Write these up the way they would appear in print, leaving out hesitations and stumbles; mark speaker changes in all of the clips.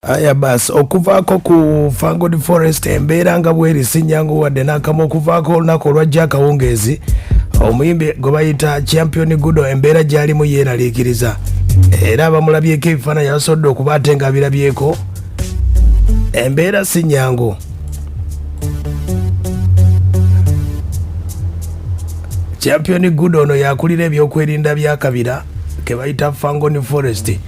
Speaker 1: Aya basi okuvaako ku Fangoni Forest embeera nga bweri sinyangu wadde n'akamu okuvaako olunaku olwajja akawungeezi omuyimbi gwe bayita Champion Gudo embeera gy'alimu yeeraliikiriza era abamulabyeko ebifaananyi abasobodde okuba ate nga birabyeko embeera sinyangu. Champion Gudo ono yakulira ebyokwerinda bya Kabira ke bayita Fangoni Forest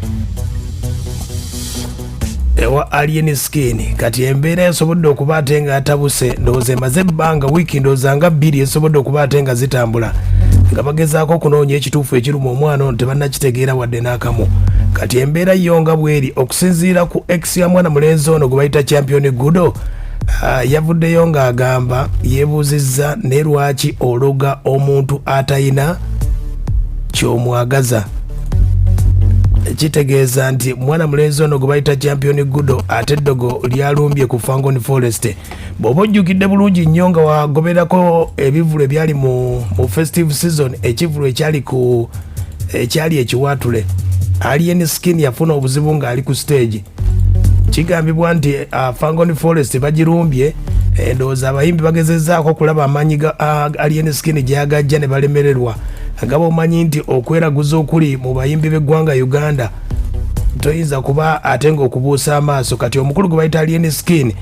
Speaker 1: ewa alien skin kati embeera yasobodde okuba ate nga atabuse ndowooza emaze ebbanga wiiki ndowooza nga 2 esobodde okuba ate nga zitambula nga bagezaako okunoonya ekituufu ekiruma omwana ono tebannakitegeera wadde n'akamu. Kati embeera yo nga bweri okusinziira ku ex ya mwana mulenzi ono gwe bayita Champion Gudo yavuddeyo ng'agamba yeebuuzizza ne lwaki ologa omuntu atayina ky'omwagaza. Kitegeeza nti mwana mulenzi ono gwe bayita Champion Gudo ate eddogo lyalumbye ku Fangoni Forest. Bw'oba ojjukidde bulungi nnyo nga wagoberako ebivulu ebyali mu festive season, ekivulu ekyali ekiwaatule alien skin yafuna obuzibu ng'ali ku stage. Kigambibwa nti Fangoni Forest bagirumbye endowooza abayimbi bagezezzaako okulaba amaanyi ga alien skin gyagajja ne balemererwa nga bomanyi nti okweraguza okuli mu bayimbi b'eggwanga Uganda toyinza kuba ate ng'okubuusa amaaso. Kati omukulu gwe bayita alien skin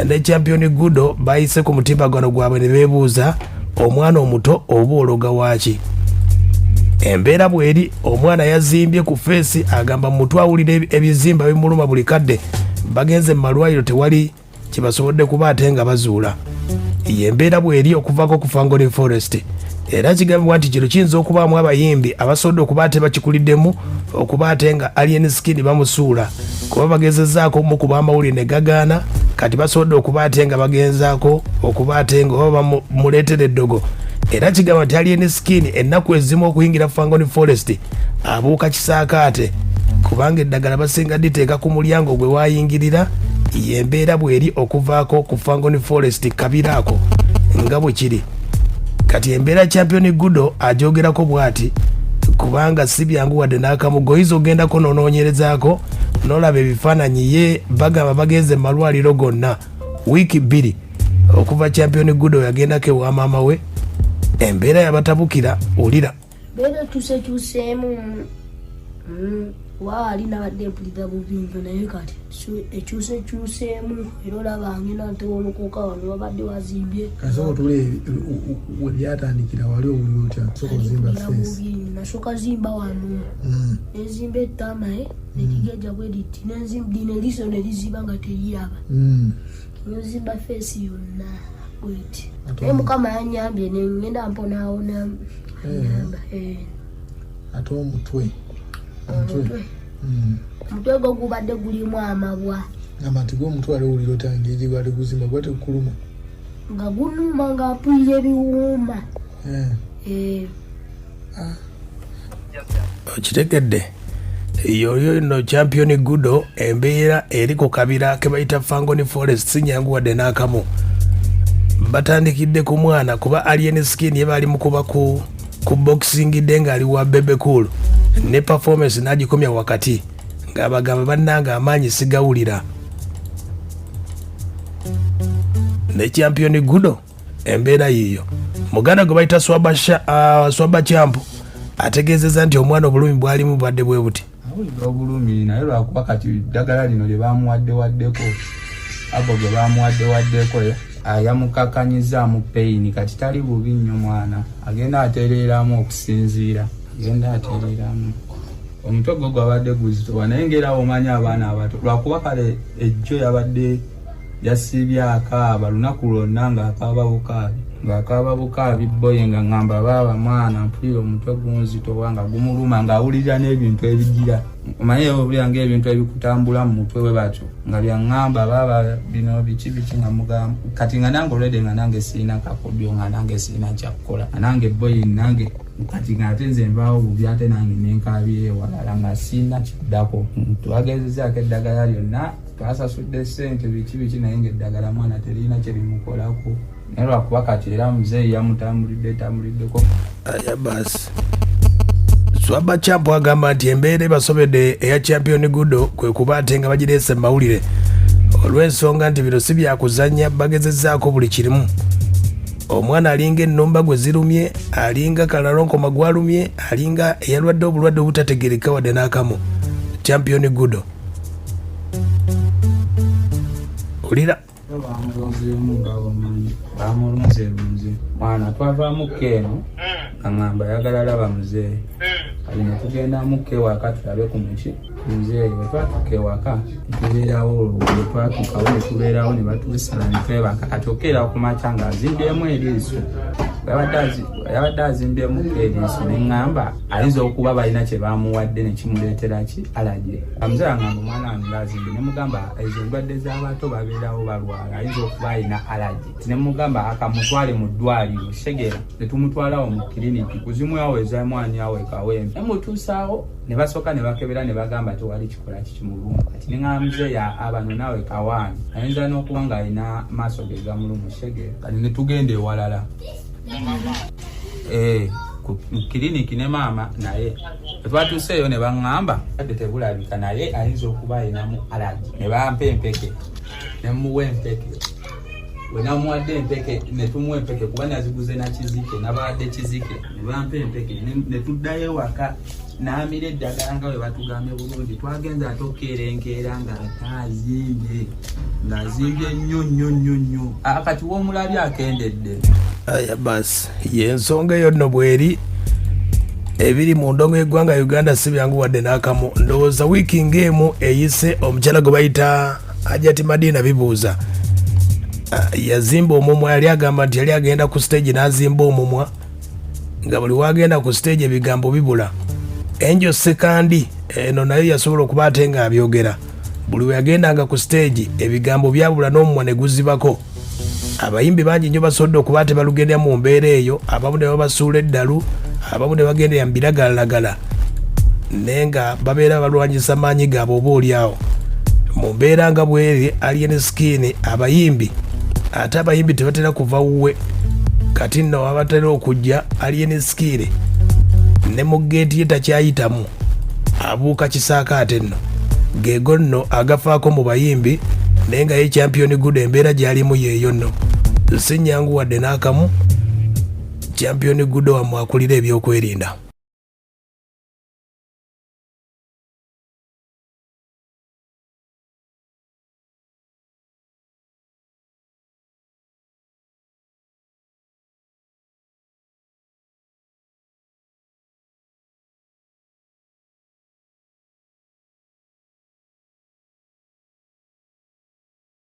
Speaker 1: ne Champion Gudo bayise ku mutimbagano gwabwe ne beebuuza omwana omuto oba ologa waaki. Embeera bweri omwana yazimbye ku feesi agamba mutwe awulira ebizimba bimuluma buli kadde bagenze mu malwaliro tewali kibasobodde kuba ate nga bazuula. Embeera bweri okuvaako ku Fangoni Forest era kigambibwa nti kino kiyinza okubaamu abayimbi abasobodde okuba ate bakikuliddemu okuba ate nga alien skin bamusuula kuba bagezezzaako mu kuba amawulire ne gagaana kati basobodde okuba ate nga bagenzaako okuba ate nga oba bamuleetera eddogo. Era kigamba nti alien skin ennaku ezimu okuyingira Fangoni Forest abuuka kisaakaate kubanga eddagala basinga diteeka ku mulyango gwe waayingirira. Embeera bweri okuvaako ku Fangoni Forest kabiraako nga bwe kiri. Kati embeera Champion Gudo agyogerako bw'ati kubanga si byangu wadde n'akamu goyiza ogendako n'onoonyerezaako n'olaba ebifaananyi ye bagamba bagenze mu malwaliro gonna wiiki 2 okuva Champion Gudo yagendako ewa maama we. Embeera yabatabukira olira
Speaker 2: beera tusekyuseemu waali nabadde mpulira bubimbi naye kati ekyusekyuseemu era olabange natewolokoka wano wabadde wazimbye
Speaker 3: kasoko tule webyatandikira wali owulira otya soko zimba fesi
Speaker 2: nasooka zimba wano nezimba ettamae nekigeja bwediti nenzimba liso nelizimba nga teriyaba nozimba fesi yonna bweti naye mukama yanyambye nengenda mponaawona nyamba
Speaker 3: ate omutwe
Speaker 2: omutwe gwo gubadde gulimu amabwa
Speaker 3: amati g'omutwe wali owulira otya ngeri gwali guzimba gwate kukuluma
Speaker 2: nga gunuma nga mpulira ebiwuuma.
Speaker 1: Okitegedde yoyo no Champion Gudo embeera eri ku kabira ke bayita Fangoni Forest sinyangu wadde n'akamu. Batandikidde ku mwana kuba alien skin ye bali mukuba ku boxing denga ali wa bebe cool ne performance nagikomya wakati ng'abagamba bannanga amaanyi sigawulira. Ne Champion Gudo embeera yiyo muganda gwe bayita swaba champ ategeezezza nti omwana obulumi bwalimu bwadde bwe buti
Speaker 4: awulira obulumi naye lwakuba kati ddagala lino lye bamuwaddewaddeko abo gwe bamuwaddewaddeko yamukakanyizaamu peyini kati tali bubi nnyo mwana agenda atereeramu okusinziira agenda atereeramu omutwe gwo gwabadde guzitowa naye ngera omanyi abaana abato lwakuba kale ejjo yabadde yasibye akaaba lunaku lwonna ng'akaaba bukaabi boye nga ngamba baaba mwana mpulira omutwe gunzitowa nga gumuluma ng'awulira n'ebintu ebigira omanyi obulira ng'ebintu ebikutambula mu mutwe we batyo nga byaŋŋamba baaba bino biki nga mugamba kati nga nange olwedde nga nange sirina kakodyo nga nange sirina kyakukola nga nange boyi nange kati nga ate nze nvaawo bubi ate nange nenkaabi ewalala nga sirina kiddako twagezezzaako eddagala lyonna twasasudde ssente biki naye ng'eddagala mwana terina kyerimukolako naye lwakuba kati era muzeeyi yamutambuliddeko.
Speaker 1: Aya basi Swaba Champo agamba nti embeera basobedde eya Champion Gudo kwe kuba ate nga bagireese mu mawulire olw'ensonga nti bino si byakuzannya bagezezzaako buli kirimu. Omwana alinga ennumba gwe zirumye, alinga kalalonkoma gwalumye, alinga eyalwadde obulwadde obutategeereka wadde n'akamu. Champion Gudo ulira
Speaker 4: bamulunze mwana twavaamu keeno aŋŋamba ayagala laba muzeeyi kali ne tugenda muke waka tulabe ku muki muzeeyi bwe twatuka ewaka tubeerawo twatukawo ne tubeerawo ne batuusala ne twebaka kati okeera okumakya ng'azimbyemu eriiso yabadde azimbyemu eriiso ne ŋŋamba ayinza okuba balina kye bamuwadde ne kimuleetera ki alaje amuzeeyi aŋŋamba omwana wange ng'azimbye ne mugamba ezo endwadde z'abato babeerawo balwala ayinza okuba alina alaje ne mugamba akamutwale mu ddwaliro segera ne tumutwalawo mu kiriniki kuzimwawo ezamwanyawo ekawempe ne mutuusaawo ne basooka ne bakebera ne bagamba tewali kikola kikimuluma kati ne ŋŋamba ya abano naawe kawaani ayinza n'okuba ng'alina maaso ge gamuluma segera kati ne tugenda ewalala mu kiriniki ne maama naye twatuuseeyo ne baŋŋamba adde tebulabika naye ayinza okuba alinamu alaji ne bampa empeke ne muwa empeke we namuwadde empeke ne tumuwa empeke kuba naziguze na kizike nabawadde kizike ne bampa empeke ne tuddayo ewaka n'amira eddagala nga bwe batugambye bulungi twagenza ate okeerenkeera ng'atazimbye ng'azimbye nnyo kati w'omulabi akendedde.
Speaker 1: Aya basi y'ensonga eyo nno bweri ebiri mu ndongo y'eggwanga Uganda si byangu wadde n'akamu. Ndowooza wiiki ng'emu eyise omukyala gwe bayita Hajati Madina bibuuza yazimba omumwa, yali agamba nti yali agenda ku stage n'azimba omumwa nga buli wagenda ku stage ebigambo bibula. Enjo Sekandi eno nayo yasobola okuba ate nga abyogera, buli we yagendanga ku stage ebigambo byabula n'omumwa ne guzibako. Abayimbi bangi nnyo basobodde okuba ate balugendera mu mbeera eyo, abamu ne babasuula eddalu, abamu ne bagendera mu biragalalagala naye nga babeera balwanyisa maanyi gaabwe oba oliawo mu mbeera nga bweri alien skin. Abayimbi ate abayimbi tebatera kuva wuwe, kati nno wabatera okujja alien skin ne mu geeti ye takyayitamu abuuka kisaaka ate nno geego nno agafaako mu bayimbi naye nga ye Champion Gudo embeera gy'alimu yeeyo nno si nnyangu wadde n'akamu. Champion Gudo wamwe akulira ebyokwerinda.